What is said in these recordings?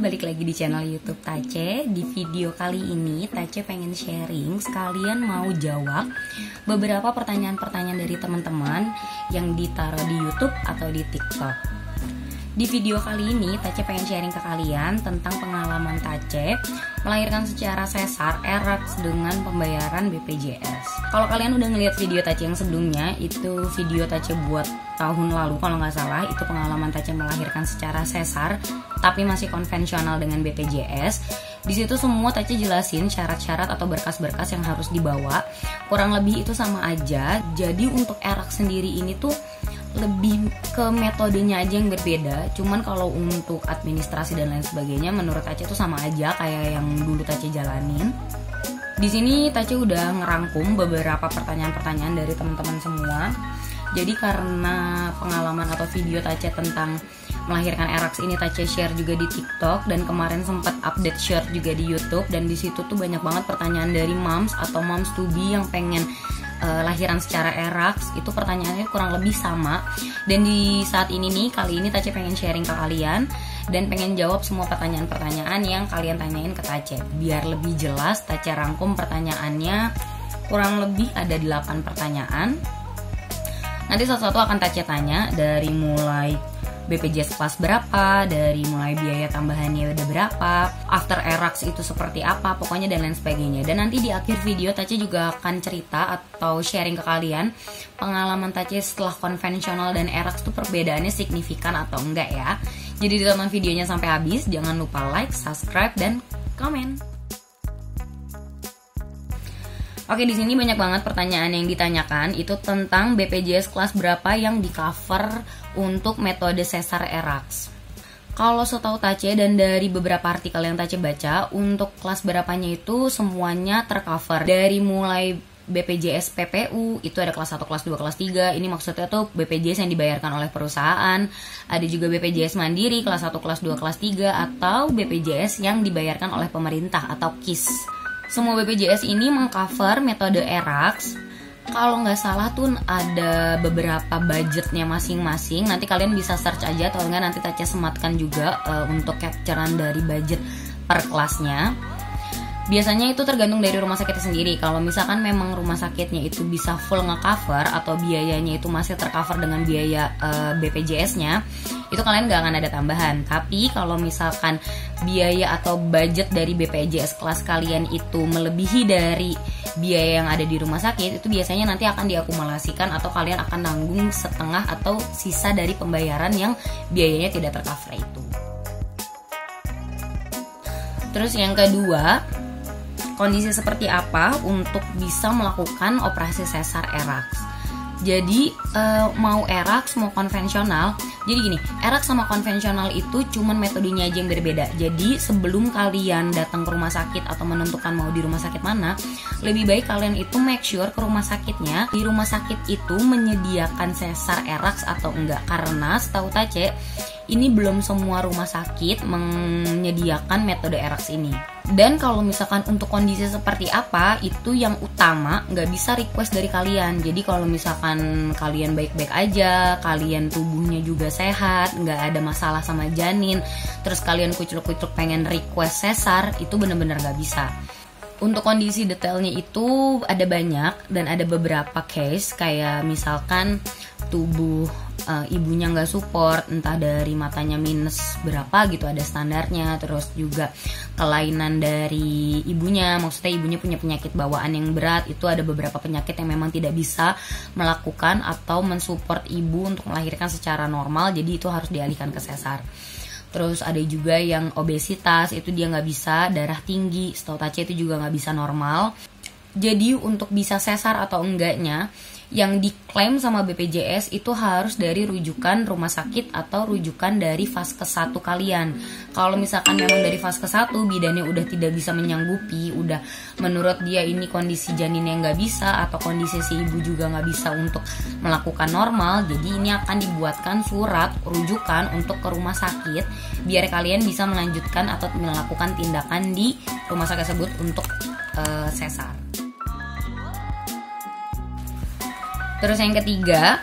balik lagi di channel YouTube Tace. Di video kali ini Tace pengen sharing sekalian mau jawab beberapa pertanyaan-pertanyaan dari teman-teman yang ditaruh di YouTube atau di TikTok. Di video kali ini Tace pengen sharing ke kalian tentang pengalaman Tace melahirkan secara sesar ERAKS dengan pembayaran BPJS. Kalau kalian udah ngeliat video Tace yang sebelumnya, itu video Tace buat tahun lalu kalau nggak salah, itu pengalaman Tace melahirkan secara sesar tapi masih konvensional dengan BPJS. Di situ semua Tace jelasin syarat-syarat atau berkas-berkas yang harus dibawa. Kurang lebih itu sama aja. Jadi untuk ERAKS sendiri ini tuh lebih ke metodenya aja yang berbeda. Cuman kalau untuk administrasi dan lain sebagainya menurut Tace itu sama aja kayak yang dulu Tace jalanin. Di sini Tace udah ngerangkum beberapa pertanyaan-pertanyaan dari teman-teman semua. Jadi karena pengalaman atau video Tace tentang melahirkan ERAKS ini Tace share juga di TikTok, dan kemarin sempat update share juga di YouTube, dan di situ tuh banyak banget pertanyaan dari moms atau moms to be yang pengen lahiran secara ERAKS. Itu pertanyaannya kurang lebih sama. Dan di saat ini nih, kali ini Tace pengen sharing ke kalian dan pengen jawab semua pertanyaan-pertanyaan yang kalian tanyain ke Tace. Biar lebih jelas, Tace rangkum pertanyaannya, kurang lebih ada 8 pertanyaan. Nanti satu-satu akan Tace tanya, dari mulai BPJS kelas berapa, dari mulai biaya tambahannya udah berapa, after ERAKS itu seperti apa, pokoknya dan lain sebagainya. Dan nanti di akhir video Tace juga akan cerita atau sharing ke kalian pengalaman Tace setelah konvensional dan ERAKS itu perbedaannya signifikan atau enggak ya. Jadi ditonton videonya sampai habis, jangan lupa like, subscribe, dan komen. Oke, di sini banyak banget pertanyaan yang ditanyakan itu tentang BPJS kelas berapa yang di cover untuk metode sesar ERAKS. Kalau setahu Tace dan dari beberapa artikel yang Tace baca, untuk kelas berapanya itu semuanya tercover. Dari mulai BPJS PPU, itu ada kelas 1, kelas 2, kelas 3. Ini maksudnya tuh BPJS yang dibayarkan oleh perusahaan. Ada juga BPJS Mandiri, kelas 1, kelas 2, kelas 3. Atau BPJS yang dibayarkan oleh pemerintah atau KIS. Semua BPJS ini mengcover metode ERAKS. Kalau nggak salah tuh ada beberapa budgetnya masing-masing. Nanti kalian bisa search aja, atau nggak nanti Tace sematkan juga untuk capturean dari budget per kelasnya. Biasanya itu tergantung dari rumah sakitnya sendiri. Kalau misalkan memang rumah sakitnya itu bisa full nge-cover atau biayanya itu masih tercover dengan biaya BPJS-nya, itu kalian nggak akan ada tambahan. Tapi kalau misalkan biaya atau budget dari BPJS kelas kalian itu melebihi dari biaya yang ada di rumah sakit, itu biasanya nanti akan diakumulasikan atau kalian akan nanggung setengah atau sisa dari pembayaran yang biayanya tidak tercover itu. Terus yang kedua, kondisi seperti apa untuk bisa melakukan operasi sesar ERAKS. Jadi mau ERAKS mau konvensional, jadi gini, ERAKS sama konvensional itu cuman metodenya aja yang berbeda. Jadi sebelum kalian datang ke rumah sakit atau menentukan mau di rumah sakit mana, lebih baik kalian itu make sure ke rumah sakitnya, di rumah sakit itu menyediakan sesar ERAKS atau enggak. Karena setahu Tace, ini belum semua rumah sakit menyediakan metode ERAKS ini. Dan kalau misalkan untuk kondisi seperti apa, itu yang utama nggak bisa request dari kalian. Jadi kalau misalkan kalian baik-baik aja, kalian tubuhnya juga sehat, nggak ada masalah sama janin, terus kalian kucluk-kucluk pengen request sesar, itu bener-bener nggak bisa. Untuk kondisi detailnya itu ada banyak, dan ada beberapa case kayak misalkan tubuh ibunya nggak support, entah dari matanya minus berapa gitu, ada standarnya. Terus juga kelainan dari ibunya, maksudnya ibunya punya penyakit bawaan yang berat, itu ada beberapa penyakit yang memang tidak bisa melakukan atau mensupport ibu untuk melahirkan secara normal, jadi itu harus dialihkan ke sesar. Terus ada juga yang obesitas, itu dia nggak bisa, darah tinggi, setahu Tace itu juga nggak bisa normal. Jadi untuk bisa sesar atau enggaknya, yang diklaim sama BPJS itu harus dari rujukan rumah sakit atau rujukan dari Vaskes 1 kalian. Kalau misalkan memang dari Vaskes 1 bidannya udah tidak bisa menyanggupi, udah menurut dia ini kondisi janinnya nggak bisa atau kondisi si ibu juga nggak bisa untuk melakukan normal, jadi ini akan dibuatkan surat rujukan untuk ke rumah sakit biar kalian bisa melanjutkan atau melakukan tindakan di rumah sakit tersebut untuk sesar. Terus yang ketiga,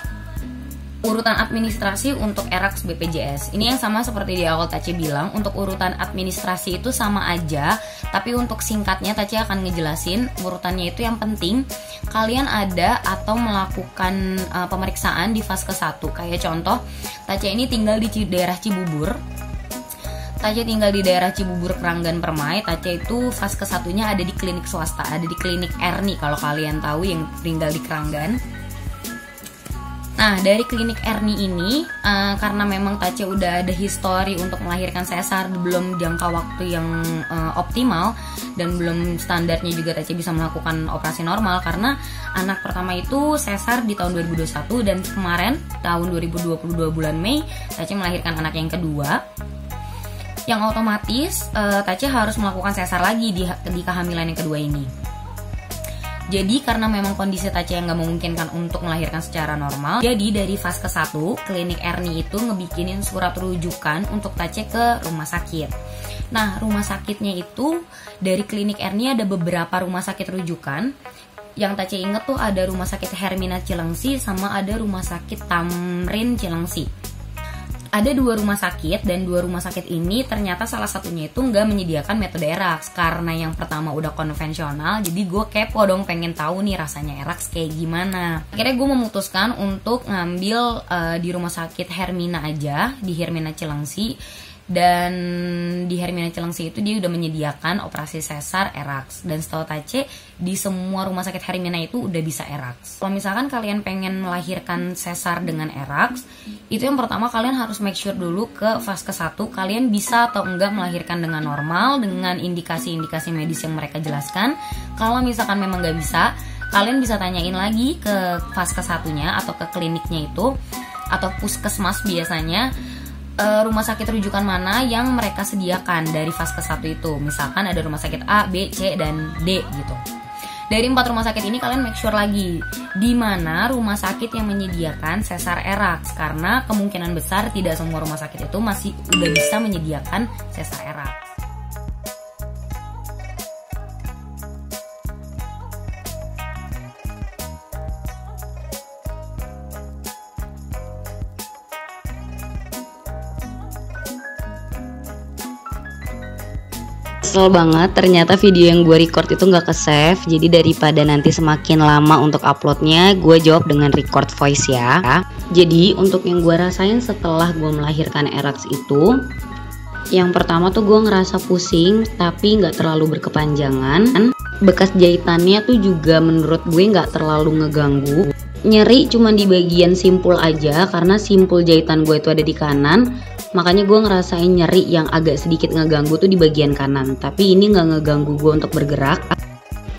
urutan administrasi untuk ERAKS BPJS. Ini yang sama seperti di awal Tace bilang, untuk urutan administrasi itu sama aja, tapi untuk singkatnya Tace akan ngejelasin urutannya itu. Yang penting kalian ada atau melakukan pemeriksaan di fase 1. Kayak contoh, Tace ini tinggal di daerah Cibubur. Tace tinggal di daerah Cibubur Keranggan Permai. Tace itu fase ke-1-nya ada di klinik swasta, ada di klinik Erni kalau kalian tahu yang tinggal di Keranggan. Nah, dari klinik Erni ini, karena memang Tace udah ada histori untuk melahirkan sesar belum jangka waktu yang optimal, dan belum standarnya juga Tace bisa melakukan operasi normal, karena anak pertama itu sesar di tahun 2021, dan kemarin tahun 2022 bulan Mei Tace melahirkan anak yang kedua, yang otomatis Tace harus melakukan sesar lagi di kehamilan yang kedua ini. Jadi karena memang kondisi Tace yang gak memungkinkan untuk melahirkan secara normal, jadi dari fase ke-1, klinik Erni itu ngebikinin surat rujukan untuk Tace ke rumah sakit. Nah, rumah sakitnya itu dari klinik Erni ada beberapa rumah sakit rujukan. Yang Tace inget tuh ada rumah sakit Hermina Cilengsi sama ada rumah sakit Tamrin Cilengsi. Ada 2 rumah sakit, dan 2 rumah sakit ini ternyata salah satunya itu nggak menyediakan metode ERAKS. Karena yang pertama udah konvensional, jadi gue kepo dong, pengen tahu nih rasanya ERAKS kayak gimana. Akhirnya gue memutuskan untuk ngambil di rumah sakit Hermina aja, di Hermina Cilengsi. Dan di Hermina Cilengsi itu dia udah menyediakan operasi sesar ERAKS. Dan setahu Tace, di semua rumah sakit Hermina itu udah bisa ERAKS. Kalau misalkan kalian pengen melahirkan sesar dengan ERAKS, itu yang pertama kalian harus make sure dulu ke fase ke-1 kalian bisa atau enggak melahirkan dengan normal, dengan indikasi-indikasi medis yang mereka jelaskan. Kalau misalkan memang nggak bisa, kalian bisa tanyain lagi ke fase ke-1-nya atau ke kliniknya itu, atau puskesmas biasanya, rumah sakit rujukan mana yang mereka sediakan dari fase ke-1 itu. Misalkan ada rumah sakit A, B, C, dan D gitu. Dari 4 rumah sakit ini kalian make sure lagi di mana rumah sakit yang menyediakan sesar ERAKS, karena kemungkinan besar tidak semua rumah sakit itu masih udah bisa menyediakan sesar ERAKS. Kesel banget, ternyata video yang gue record itu nggak ke save. Jadi daripada nanti semakin lama untuk uploadnya, gue jawab dengan record voice ya. Jadi untuk yang gue rasain setelah gue melahirkan ERAKS itu, yang pertama tuh gue ngerasa pusing tapi nggak terlalu berkepanjangan. Bekas jahitannya tuh juga menurut gue nggak terlalu ngeganggu. Nyeri cuma di bagian simpul aja, karena simpul jahitan gue itu ada di kanan. Makanya gue ngerasain nyeri yang agak sedikit ngeganggu tuh di bagian kanan. Tapi ini gak ngeganggu gue untuk bergerak.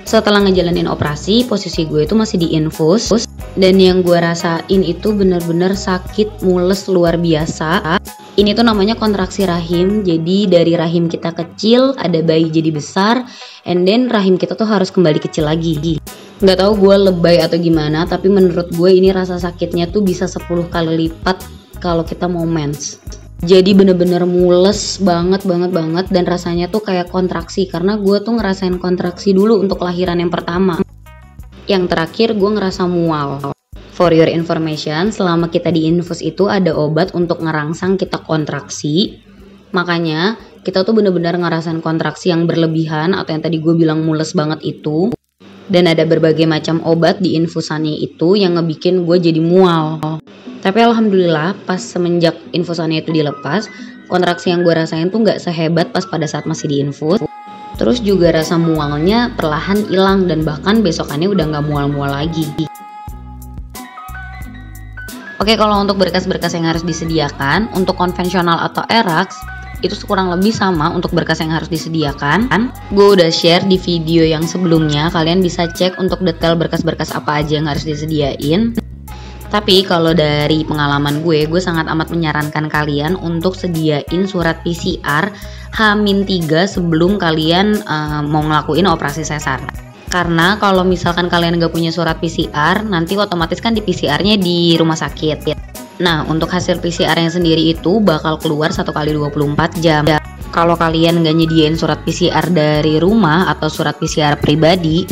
Setelah ngejalanin operasi, posisi gue itu masih di infus. Dan yang gue rasain itu bener-bener sakit mules luar biasa. Ini tuh namanya kontraksi rahim. Jadi dari rahim kita kecil, ada bayi jadi besar, and then rahim kita tuh harus kembali kecil lagi. Gak tahu gue lebay atau gimana, tapi menurut gue ini rasa sakitnya tuh bisa 10 kali lipat kalau kita mau mens. Jadi bener-bener mules banget dan rasanya tuh kayak kontraksi, karena gue tuh ngerasain kontraksi dulu untuk kelahiran yang pertama. Yang terakhir gue ngerasa mual. For your information, selama kita di infus itu ada obat untuk ngerangsang kita kontraksi. Makanya kita tuh bener-bener ngerasain kontraksi yang berlebihan atau yang tadi gue bilang mules banget itu. Dan ada berbagai macam obat di infusannya itu yang ngebikin gue jadi mual. Tapi alhamdulillah pas semenjak infusannya itu dilepas, kontraksi yang gue rasain tuh gak sehebat pas pada saat masih di infus. Terus juga rasa mualnya perlahan hilang, dan bahkan besokannya udah gak mual-mual lagi. Oke, kalau untuk berkas-berkas yang harus disediakan untuk konvensional atau ERAKS, itu kurang lebih sama untuk berkas yang harus disediakan. Gue udah share di video yang sebelumnya, kalian bisa cek untuk detail berkas-berkas apa aja yang harus disediain. Tapi kalau dari pengalaman gue sangat amat menyarankan kalian untuk sediain surat PCR H-3 sebelum kalian mau ngelakuin operasi sesar. Karena kalau misalkan kalian gak punya surat PCR, nanti otomatis kan di PCR-nya di rumah sakit. Nah, untuk hasil PCR-nya sendiri itu bakal keluar 1 kali 24 jam. Kalau kalian gak nyediain surat PCR dari rumah atau surat PCR pribadi,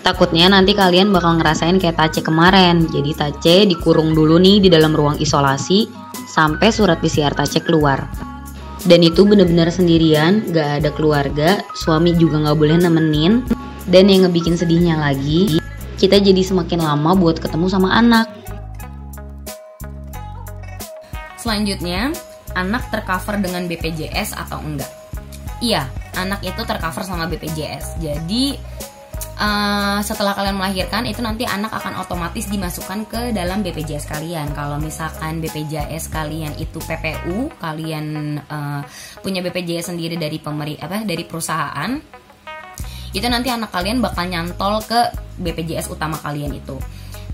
Takutnya nanti kalian bakal ngerasain kayak Tace kemarin. Jadi Tace dikurung dulu nih di dalam ruang isolasi sampai surat PCR Tace keluar. Dan itu bener-bener sendirian, gak ada keluarga, suami juga gak boleh nemenin. Dan yang ngebikin sedihnya lagi, kita jadi semakin lama buat ketemu sama anak. Selanjutnya, anak tercover dengan BPJS atau enggak? Iya, anak itu tercover sama BPJS. Jadi setelah kalian melahirkan itu nanti anak akan otomatis dimasukkan ke dalam BPJS kalian. Kalau misalkan BPJS kalian itu PPU, kalian punya BPJS sendiri dari dari perusahaan, itu nanti anak kalian bakal nyantol ke BPJS utama kalian itu.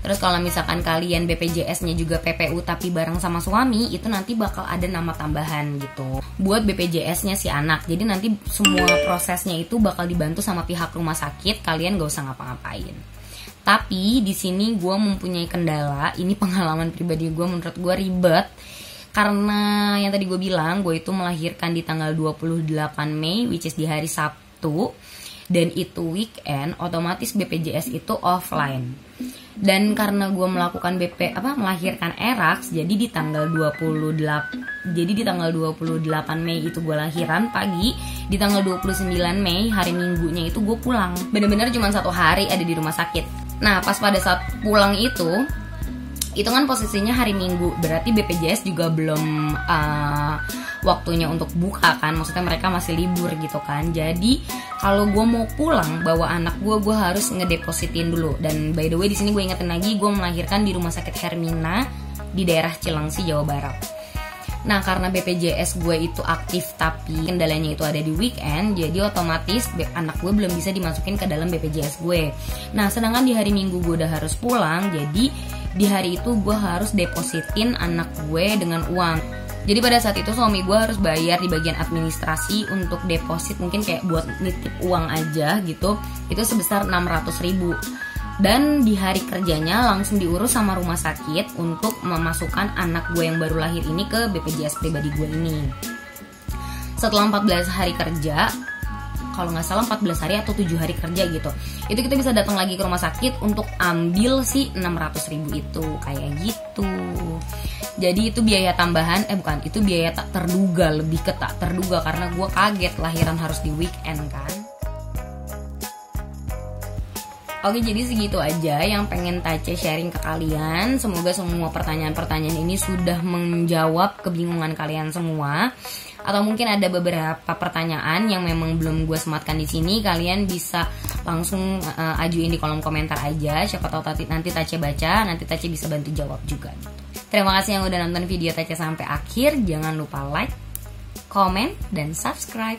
Terus kalau misalkan kalian BPJS-nya juga PPU tapi bareng sama suami, itu nanti bakal ada nama tambahan gitu buat BPJS-nya si anak. Jadi nanti semua prosesnya itu bakal dibantu sama pihak rumah sakit, kalian gak usah ngapa-ngapain. Tapi di sini gue mempunyai kendala, ini pengalaman pribadi gue, menurut gue ribet. Karena yang tadi gue bilang, gue itu melahirkan di tanggal 28 Mei, which is di hari Sabtu. Dan itu weekend, otomatis BPJS itu offline. Dan karena gue melakukan melahirkan erax, jadi di tanggal 28 Mei itu gue lahiran pagi, di tanggal 29 Mei hari Minggunya itu gue pulang. Bener-bener cuma 1 hari ada di rumah sakit. Nah, pas pada saat pulang itu kan posisinya hari Minggu, berarti BPJS juga belum waktunya untuk buka kan, maksudnya mereka masih libur gitu kan. Jadi kalau gue mau pulang bawa anak gue harus ngedepositin dulu. Dan by the way di sini gue ingetin lagi, gue melahirkan di rumah sakit Hermina di daerah Cilengsi, Jawa Barat. Nah, karena BPJS gue itu aktif tapi kendalanya itu ada di weekend, jadi otomatis anak gue belum bisa dimasukin ke dalam BPJS gue. Nah, sedangkan di hari Minggu gue udah harus pulang, jadi di hari itu gue harus depositin anak gue dengan uang. Jadi pada saat itu suami gue harus bayar di bagian administrasi untuk deposit, mungkin kayak buat nitip uang aja gitu, itu sebesar 600.000. Dan di hari kerjanya langsung diurus sama rumah sakit untuk memasukkan anak gue yang baru lahir ini ke BPJS pribadi gue ini. Setelah 14 hari kerja, kalau nggak salah 14 hari atau 7 hari kerja gitu, itu kita bisa datang lagi ke rumah sakit untuk ambil si 600.000 itu, kayak gitu. Jadi itu biaya tambahan, itu biaya tak terduga, lebih ke tak terduga karena gue kaget lahiran harus di weekend kan. Oke, jadi segitu aja yang pengen Tace sharing ke kalian. Semoga semua pertanyaan-pertanyaan ini sudah menjawab kebingungan kalian semua. Atau mungkin ada beberapa pertanyaan yang memang belum gue sematkan di sini, kalian bisa langsung ajuin di kolom komentar aja. Siapa tahu nanti Tace baca, nanti Tace bisa bantu jawab juga. Terima kasih yang udah nonton video Tace sampai akhir. Jangan lupa like, comment, dan subscribe.